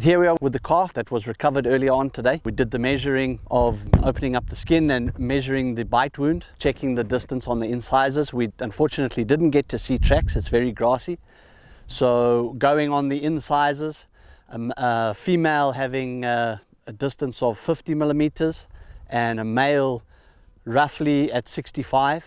Here we are with the calf that was recovered earlier on today. We did the measuring of opening up the skin and measuring the bite wound, checking the distance on the incisors. We unfortunately didn't get to see tracks, it's very grassy. So going on the incisors, a female having a distance of 50 millimeters and a male roughly at 65.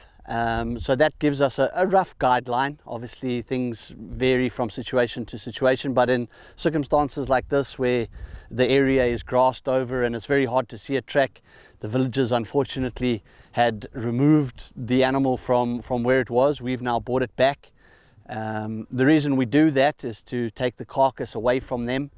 So that gives us a rough guideline. Obviously things vary from situation to situation, but in circumstances like this where the area is grassed over and it's very hard to see a track, the villagers unfortunately had removed the animal from where it was. We've now brought it back. The reason we do that is to take the carcass away from them,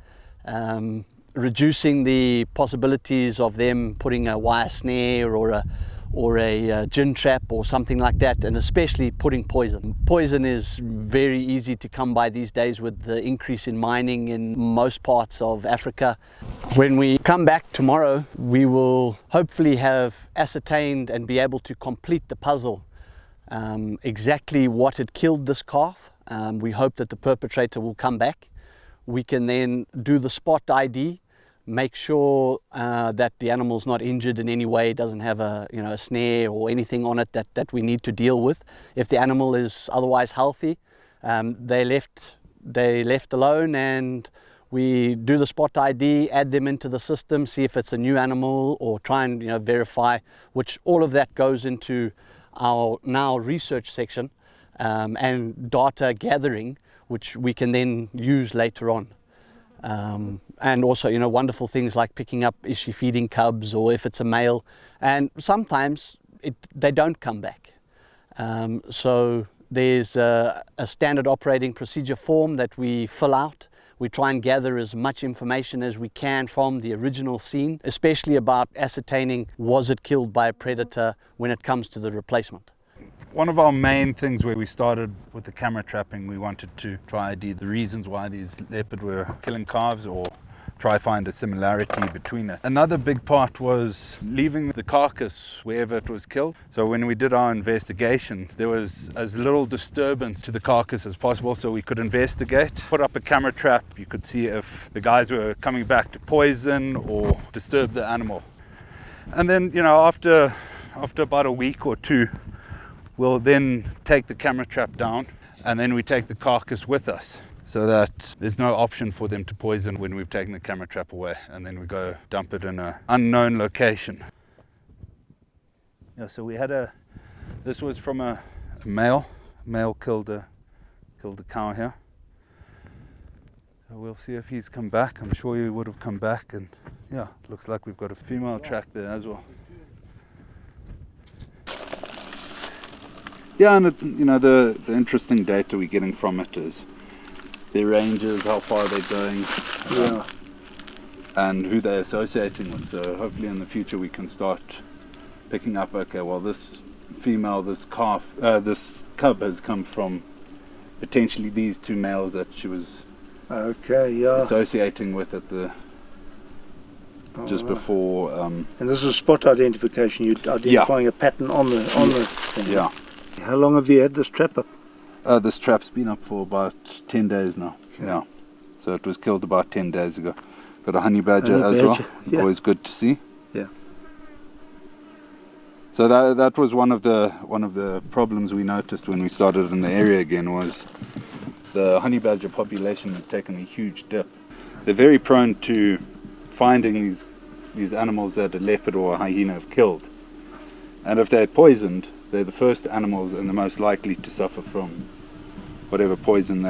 reducing the possibilities of them putting a wire snare or a gin trap or something like that, and especially putting poison. Poison is very easy to come by these days with the increase in mining in most parts of Africa. When we come back tomorrow, we will hopefully have ascertained and be able to complete the puzzle, exactly what had killed this calf. We hope that the perpetrator will come back. We can then do the spot ID, make sure that the animal's not injured in any way, doesn't have a snare or anything on it that we need to deal with. If the animal is otherwise healthy, they left alone, and we do the spot ID, add them into the system, see if it's a new animal, or try and verify, which all of that goes into our now research section and data gathering, which we can then use later on. And also, wonderful things like picking up, is she feeding cubs, or if it's a male, and sometimes they don't come back. So there's a standard operating procedure form that we fill out. We try and gather as much information as we can from the original scene, especially about ascertaining, was it killed by a predator when it comes to the replacement. One of our main things where we started with the camera trapping, we wanted to try ID the reasons why these leopard were killing calves, or try find a similarity between it. Another big part was leaving the carcass wherever it was killed. So when we did our investigation, there was as little disturbance to the carcass as possible, so we could investigate, put up a camera trap. You could see if the guys were coming back to poison or disturb the animal. And then, after about a week or two, we'll then take the camera trap down, and then we take the carcass with us, so that there's no option for them to poison when we've taken the camera trap away, and then we go dump it in an unknown location. Yeah, so we had this was from a male. Male killed a cow here. So we'll see if he's come back. I'm sure he would have come back, and yeah, looks like we've got a female track there as well. Yeah, and it's, the interesting data we're getting from it is their ranges, how far they're going, and who they're associating with. So hopefully in the future we can start picking up, okay, well, this female, this calf, this cub has come from potentially these two males that she was associating with at the just before. And this is spot identification. You're identifying a pattern on the thing. Yeah. How long have you had this trap up? This trap's been up for about 10 days now. Okay. Yeah. So it was killed about 10 days ago. Got a honey badger as well. Yeah. Always good to see. Yeah. So that was one of the problems we noticed when we started in the area again, was the honey badger population had taken a huge dip. They're very prone to finding these animals that a leopard or a hyena have killed. And if they're poisoned, they're the first animals and the most likely to suffer from whatever poison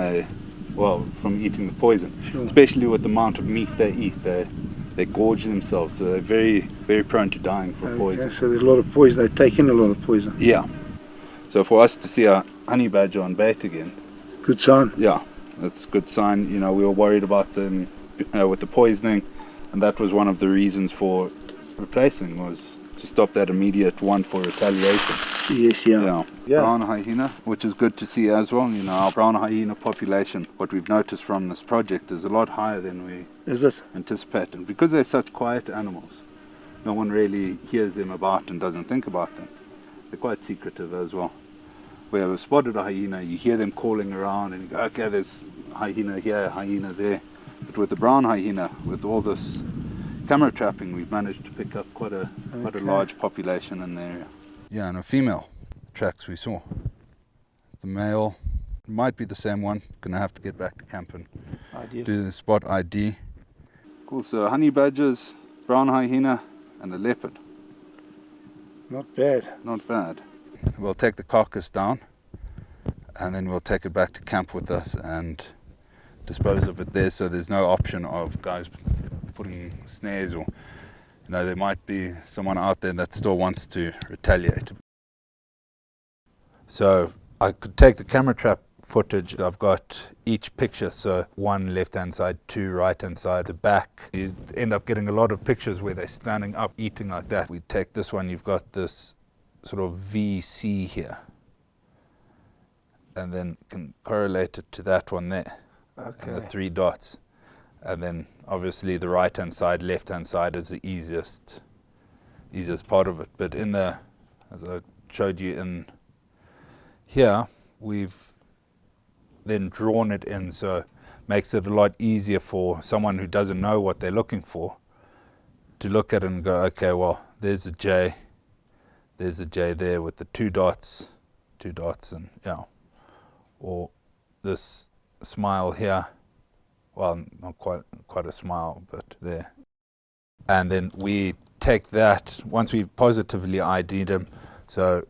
from eating the poison. Sure. Especially with the amount of meat they eat, they gorge themselves, so they're very, very prone to dying from poison. So there's a lot of poison, they take in a lot of poison. Yeah. So for us to see a honey badger on bait again, good sign. Yeah, that's a good sign. We were worried about them with the poisoning, and that was one of the reasons for replacing, was to stop that immediate one for retaliation. Yes, yeah. Brown hyena, which is good to see as well. Our brown hyena population, what we've noticed from this project, is a lot higher than we anticipated. Because they're such quiet animals, no one really hears them about and doesn't think about them. They're quite secretive as well. Where we've spotted a hyena, you hear them calling around and you go, okay, there's a hyena here, a hyena there. But with the brown hyena, with all this camera trapping, we've managed to pick up quite a large population in the area. Yeah, and a female tracks we saw. The male might be the same one. Gonna have to get back to camp and do the spot ID. Cool, so honey badgers, brown hyena, and a leopard. Not bad. Not bad. We'll take the carcass down, and then we'll take it back to camp with us and dispose of it there, so there's no option of guys putting snares, or there might be someone out there that still wants to retaliate. So I could take the camera trap footage. I've got each picture, so one left hand side, two right hand side, the back. You end up getting a lot of pictures where they're standing up eating like that. We take this one, you've got this sort of VC here, and then can correlate it to that one there. Okay. And the 3 dots, and then obviously the right hand side, left hand side is the easiest part of it. But in the, as I showed you in here, we've then drawn it in, so makes it a lot easier for someone who doesn't know what they're looking for to look at it and go, okay, well, there's a J there with the 2 dots, and or this smile here, well, not quite a smile, but there. And then we take that, once we've positively ID'd him, so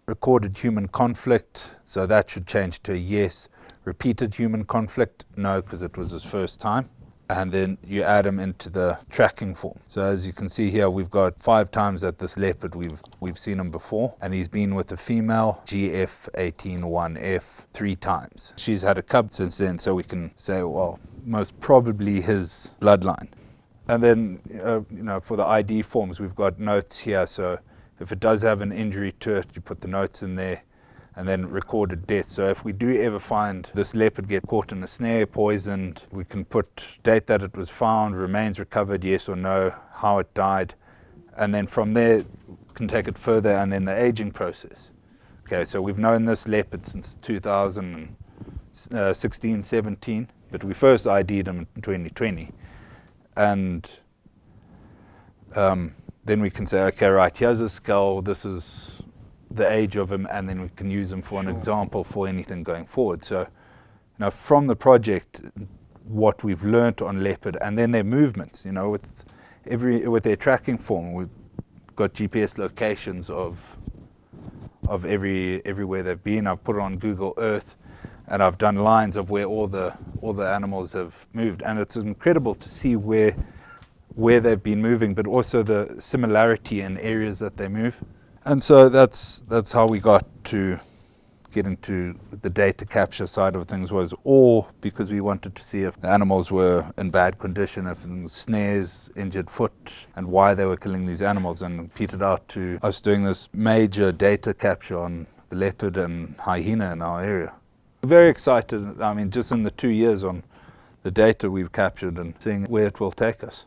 recorded human conflict, so that should change to a yes. Repeated human conflict, no, because it was his first time. And then you add him into the tracking form. So as you can see here, we've got 5 times that this leopard we've seen him before, and he's been with a female GF181F 3 times. She's had a cub since then, so we can say, well, most probably his bloodline. And then for the ID forms, we've got notes here, so if it does have an injury to it, you put the notes in there, and then recorded death. So if we do ever find this leopard get caught in a snare, poisoned, we can put date that it was found, remains recovered, yes or no, how it died, and then from there can take it further, and then the aging process. Okay, so we've known this leopard since 2016, 17, but we first ID'd him in 2020, and then we can say, okay, right, here's a skull, this is the age of him, and then we can use them for an example for anything going forward. So from the project, what we've learnt on leopard, and then their movements, with their tracking form, we've got GPS locations of everywhere they've been. I've put it on Google Earth, and I've done lines of where all the animals have moved, and it's incredible to see where they've been moving, but also the similarity in areas that they move. And so that's how we got to get into the data capture side of things, was all because we wanted to see if the animals were in bad condition, if there was snares, injured foot, and why they were killing these animals, and petered out to us doing this major data capture on the leopard and hyena in our area. We're very excited, just in the 2 years on the data we've captured and seeing where it will take us.